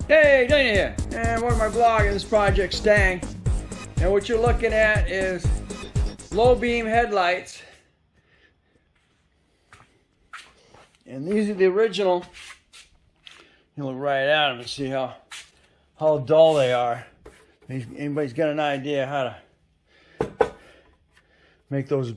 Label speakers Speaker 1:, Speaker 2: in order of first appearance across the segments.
Speaker 1: Hey, Dana here, and welcome to my blog in this project, Stang. And what you're looking at is low beam headlights. And these are the original. You look right at them and see how dull they are. Anybody's got an idea how to make those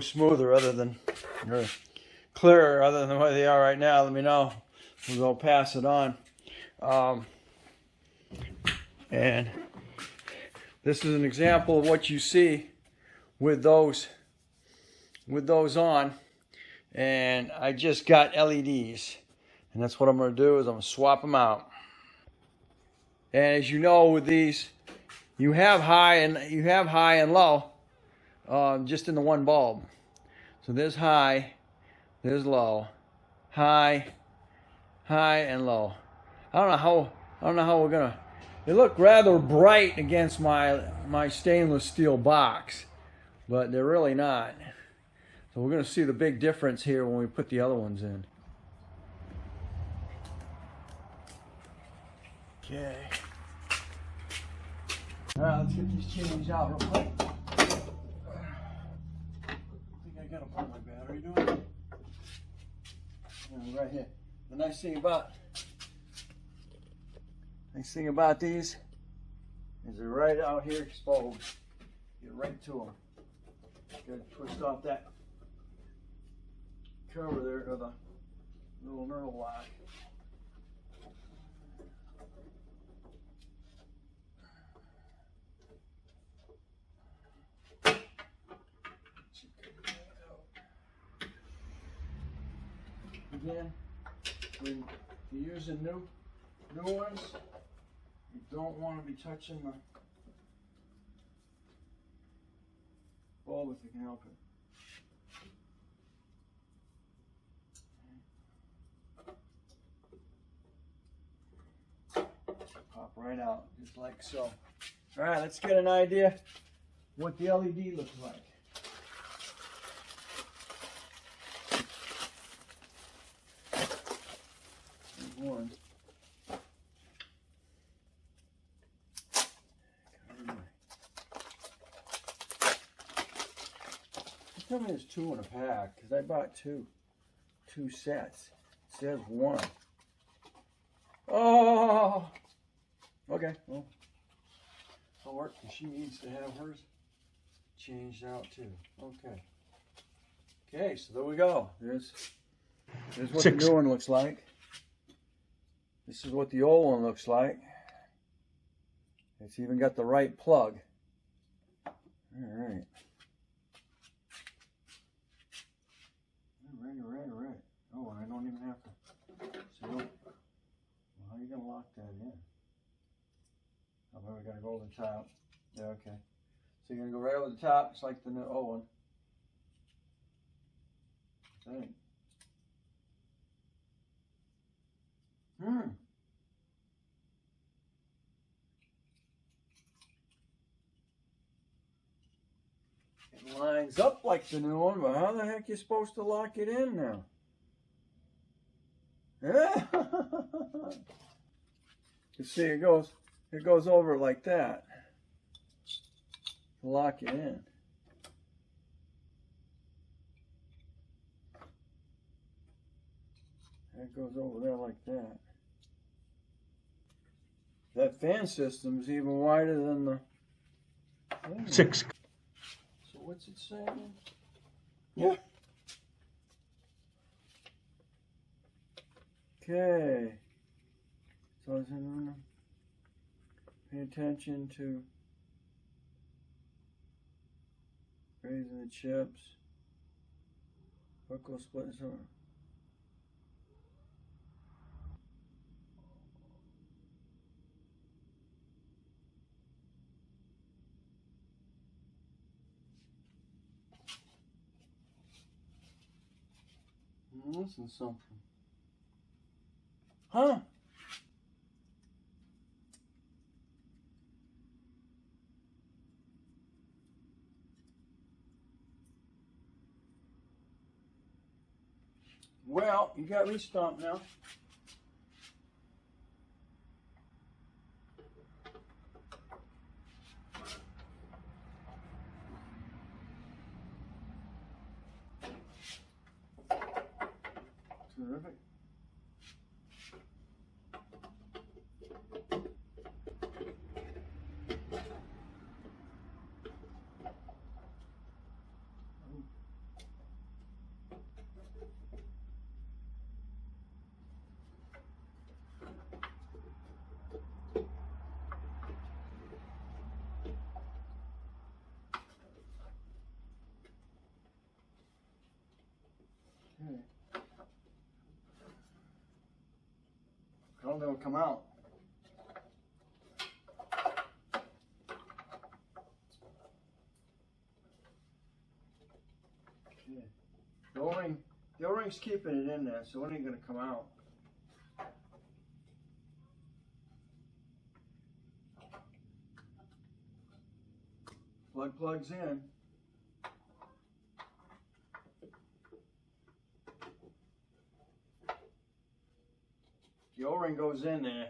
Speaker 1: smoother or clearer other than what they are right now, let me know. We'll go pass it on. And this is an example of what you see with those on. And I just got LEDs, and that's what I'm going to do is I'm going to swap them out. And as you know, with these, you have high and low, just in the one bulb. So there's high, there's low, high, and low. I don't know how we're gonna. They look rather bright against my stainless steel box, but they're really not. So we're gonna see the big difference here when we put the other ones in. Okay. All right, let's get these changed out real quick. I think I gotta put my battery doing. Right here. The nice thing about these is they're right out here exposed. Get right to them. Gotta twist off that cover there, or the little knurl lock. Again, when you're using new ones, you don't want to be touching the bulb if you can help it. Pop right out, just like so. All right, let's get an idea what the LED looks like. One. Tell me there's two in a pack, because I bought two sets. It says one. Oh, okay. Well, that'll work. She needs to have hers changed out too. Okay. Okay, so there we go. There's what the new one looks like. This is what the old one looks like. It's even got the right plug. All right. All right. Oh, and I don't even have to. So, well, how are you gonna lock that in? Oh, well, we gotta go over the top. Yeah, okay. So you're gonna go right over the top, just like the new old one. I think. It lines up like the new one, but how the heck are you supposed to lock it in now? You see, it goes over like that. Lock it in. It goes over there like that. That fan system's even wider than the
Speaker 2: 6.
Speaker 1: So what's it saying? Yeah. Okay. So it's in, pay attention to raising the chips. Buckle split. Listen to something. Huh? Well, you got me stumped now. Terrific. I don't know it'll come out. Okay. The O-ring's keeping it in there, so it ain't gonna come out. Plug plugs in. The O-ring goes in there,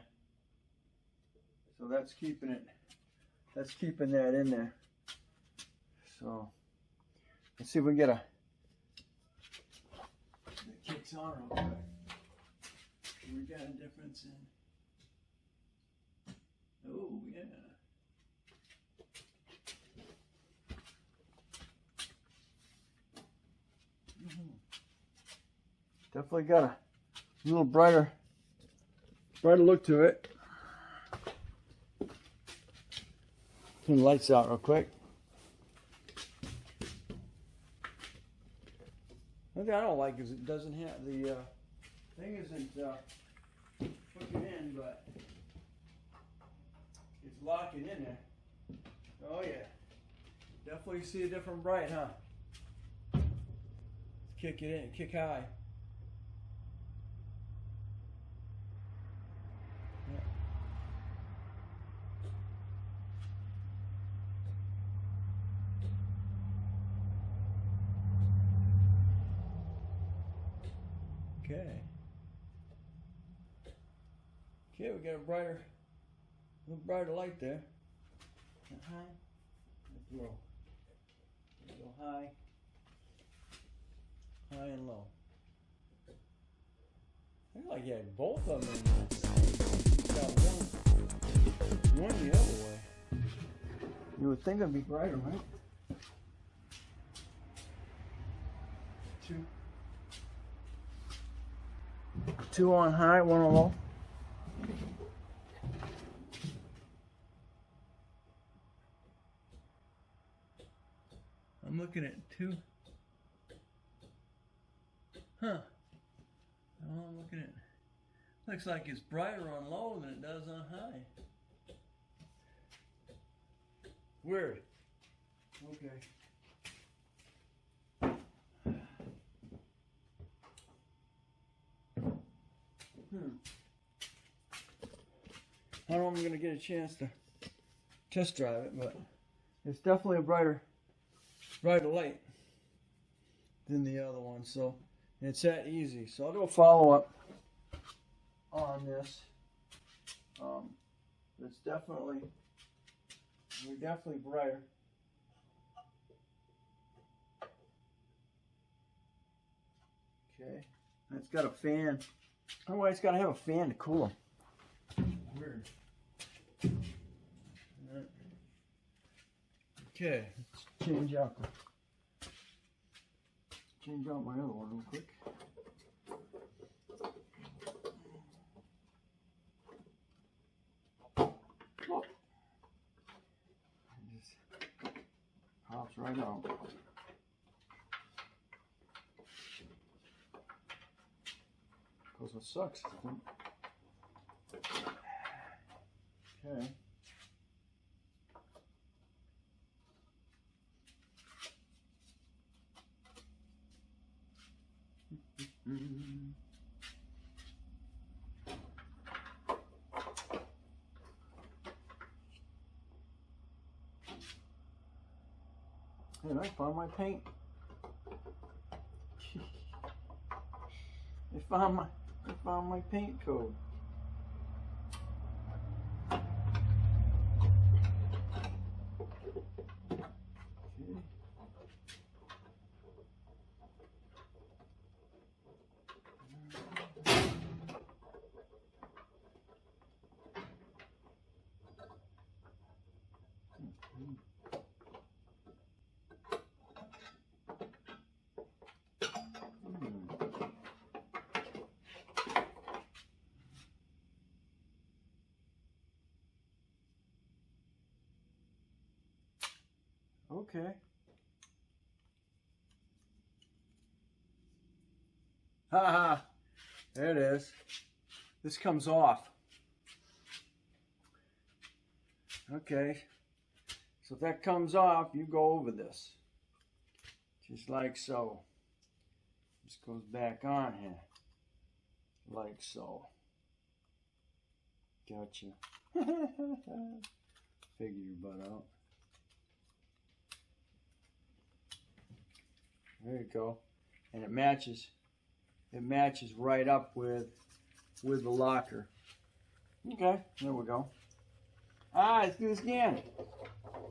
Speaker 1: so that's keeping it. That's keeping that in there. So let's see if we can get a. It kicks on real quick. We got a difference in. Oh yeah. Definitely got a little brighter look to it. Turn the lights out real quick. One thing I don't like is it doesn't have the thing isn't hooking in, but it's locking in there. Oh yeah, definitely see a different bright, huh? Let's kick it in, kick high. Okay, we got a little brighter light there. And high, and low. Go high, high and low. I feel like you had both of them in there. You got one the other way. You would think it'd be brighter, right? Two on high, one on low. I'm looking at two. Huh. I'm looking at. Looks like it's brighter on low than it does on high. Weird. Okay. I don't know if I'm going to get a chance to test drive it, but it's definitely a brighter light than the other one, so it's that easy. So I'll do a follow-up on this. It's definitely brighter. Okay, and it's got a fan. Oh, it's got to have a fan to cool them. Weird. Okay, let's change out my other one real quick. Look. It just pops right out. Because what sucks. Okay. And I found my paint. I found my paint code. Okay. Ha! There it is. This comes off. Okay. So if that comes off, you go over this. Just like so. This goes back on here. Like so. Gotcha. Figure your butt out. There you go. And it matches. It matches right up with the locker. Okay, there we go. Ah, let's do this again.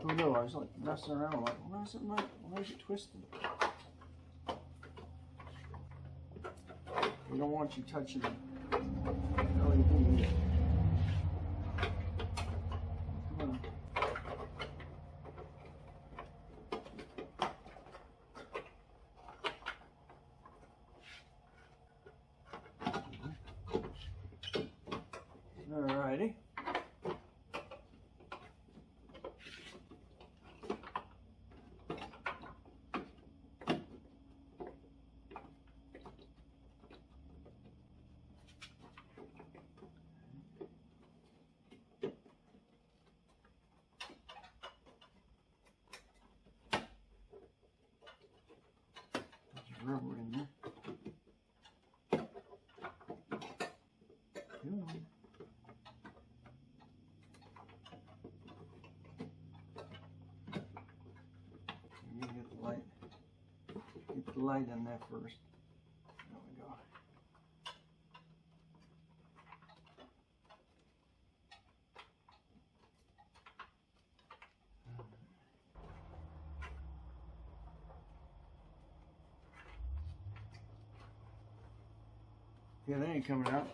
Speaker 1: Oh no, I was like messing around. Like, why is it twisted? We don't want you touching the LED either. Come on. Alrighty. There's rubber in there. Come on. Get the light in there first. There we go. Yeah, that ain't coming out.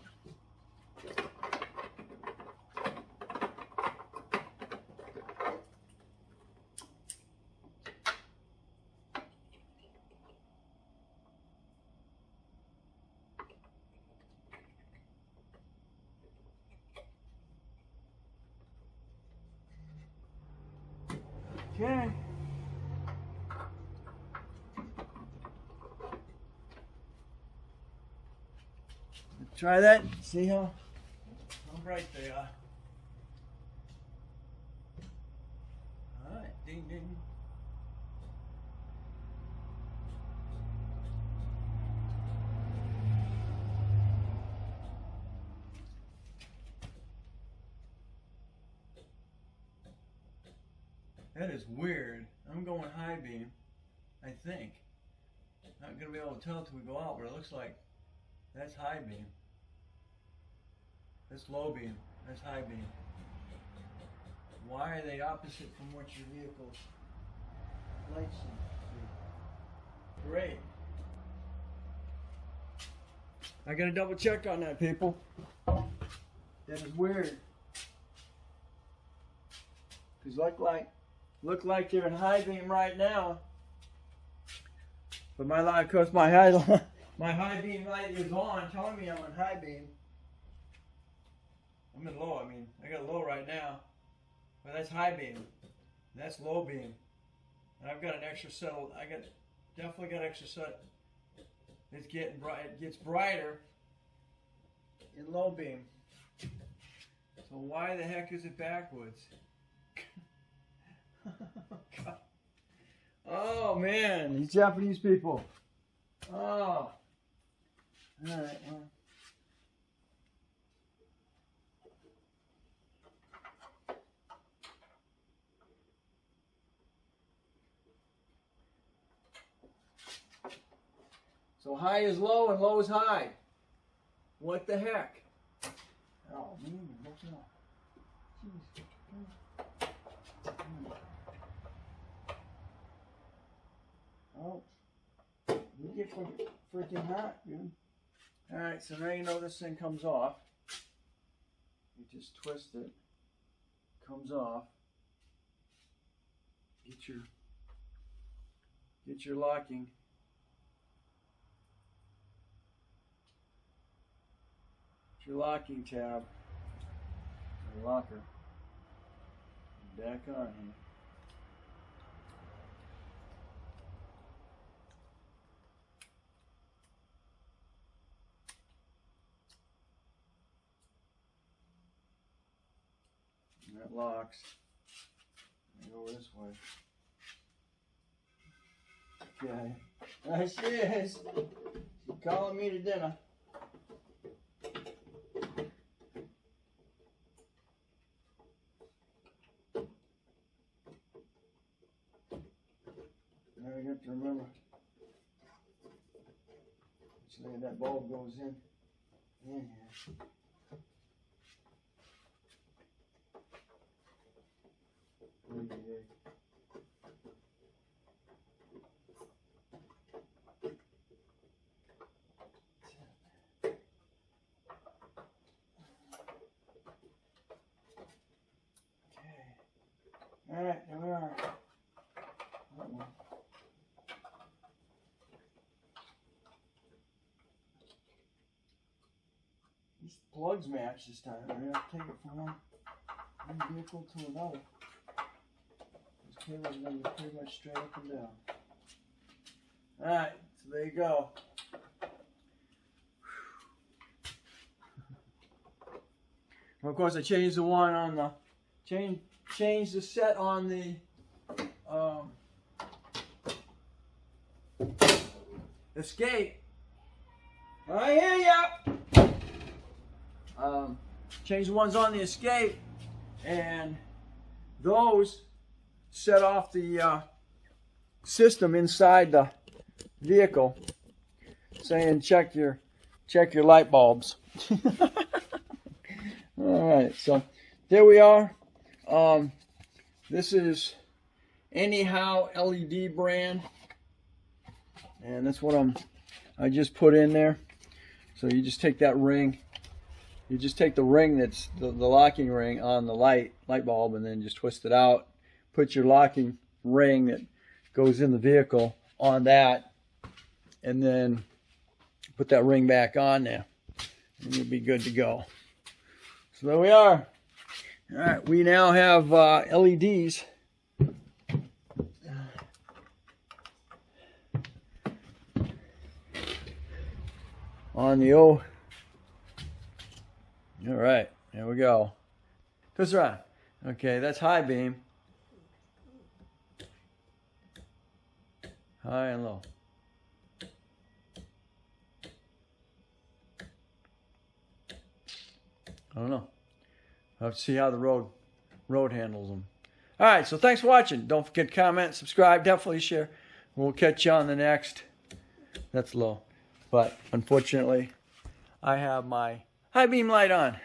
Speaker 1: Okay. Let's try that. See how bright they are. All right, ding ding. That is weird. I'm going high beam, I think. Not gonna be able to tell until we go out, but it looks like that's high beam. That's low beam. That's high beam. Why are they opposite from what your vehicle's lights should be? Great. I gotta double check on that, people. That is weird. Cause look like they're in high beam right now. But my light, of course, my high beam light is on, telling me I'm on high beam. I'm in low. I mean, I got low right now, but that's high beam. That's low beam, and I've got an extra set. Definitely got extra set. It's getting bright. It gets brighter in low beam. So why the heck is it backwards? God. Oh man, these Japanese people. Oh. All right. Well. So high is low and low is high. What the heck? Oh man, what's up? Jeez. Oh, you get freaking hot, dude. Alright, so now you know this thing comes off. You just twist it. Comes off. get your locking. Your locking tab, your locker, back on here. And that locks. Go this way. Okay. There she is. She's calling me to dinner. Now I got to remember which way that bulb goes in here. All right, there we are. These plugs match this time. We're going to take it from one vehicle to another. These cables are going to be pretty much straight up and down. Alright, so there you go. Of course, I changed the one on the changed the set on the Escape. I hear ya. Changed the ones on the Escape, and those set off the system inside the vehicle, saying check your light bulbs. All right, so there we are. This is Anyhow LED brand, and that's what I just put in there. So you just take that ring, you just take the ring that's the locking ring on the light bulb, and then just twist it out. Put your locking ring that goes in the vehicle on that, and then put that ring back on there, and you'll be good to go. So there we are. All right, we now have LEDs. On the O. All right, there we go. Twist around. Okay, that's high beam. High and low. I don't know. I'll have to see how the road handles them. All right, so thanks for watching. Don't forget to comment, subscribe, definitely share. We'll catch you on the next. That's low. But unfortunately, I have my high beam light on,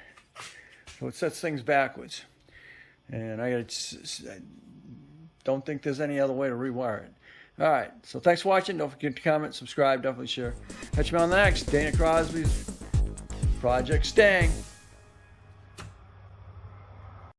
Speaker 1: so it sets things backwards. And I don't think there's any other way to rewire it. All right, so thanks for watching. Don't forget to comment, subscribe, definitely share. Catch me on the next. Dana Crosby's Project Stang.